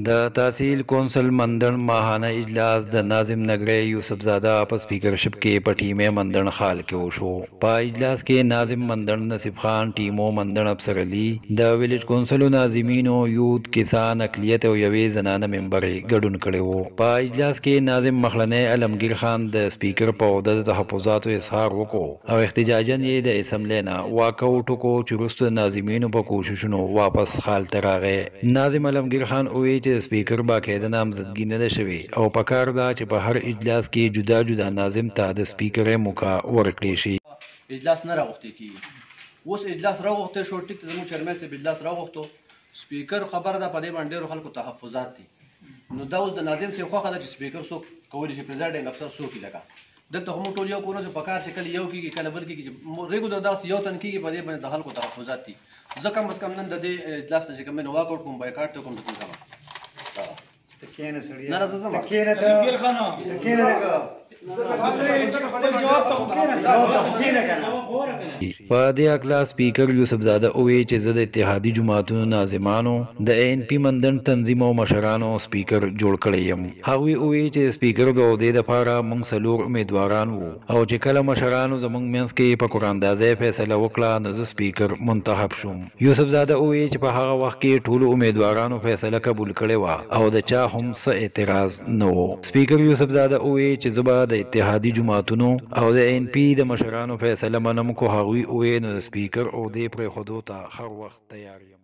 د تحصیل کونسل مندن ماهانه اجلاس د ناظم نگری یوسفزاده په سپیکرشپ کې په ټیمه مندن خال کې وشو. په اجلاس کې ناظم مندن، نصیب خان، ټیمو مندن، افسر علي، د ویلیج کونسلو ناظمینو، یوت، کسان، اقلیت او یوې زنانه ممبرې ګډون کړی وو. په اجلاس کې ناظم مخلنی علمگیر خان د سپیکر په عہده د تحفظاتو اظهار وکړو او احتجاجاً یې د اسمبلی نه واک آوټ وکړو چې وروسته ناظمینو په کوششونو واپس خال ته راغی. ناظم علمگیر خان وویل چې سپیکر باقاعده نامزدګي نه ده شوې او پکار ده چې په هر اجلاس کې جدا جدا ناظم ته د سپیکر موقع ورکړي شي. اجلاس نه راغوښتی کېږي. اوس اجلاس راغوښتی شو، ټیک ته زموږ چیرمین صاحب اجلاس راغوښتو. سپیکر خبره ده په دې باندې ډېرو خلکو تحفظات دي. نو دا اوس د ناظم صاحب خوښه ده چې سپیکر څوک کولی شي، پریزایډنګ افسر څوک وي. لکه دلته خو موږ ټول یو کورو چې په کار چې کله یو کېږي کله بل کېږي، چې ریګولر داسې یو تن کېږي. په دې باندې د خلکو تحفظات دي. زه کم از کم نن د دې اجلاس ته چې کوم نه واک آوټ کوم، بایکاټ ته کوم، ته کوم نه نه زه ځم. په دې اکلا سپیکر یوسفزاده وویل چې زه د اتحادي جماعتونو ناظمانو، د ANP مندن تنظیم او مشرانو سپیکر جوړ کړی یم. هغوی وویل چې سپیکر د عہدې دپاره موږ 4 امیدواران وو او چې کله مشرانو زموږ منځ کې په قراندازۍ فیصله وکړه نو زه سپیکر منتخب شوم. یوسفزاده وویل چې په هغه وخت کې ټولو امیدوارانو فیصله قبول کړې وه او د چا هم څه اعتراض نه و. سپیکر یوسفزاده وویل چې زه به د اتحادي جماعتونو او د ANP د مشرانو فیصله منم، خو هغوی وویل نو د سپیکر عہدې پرېښودو ته هر وخت تیار یم.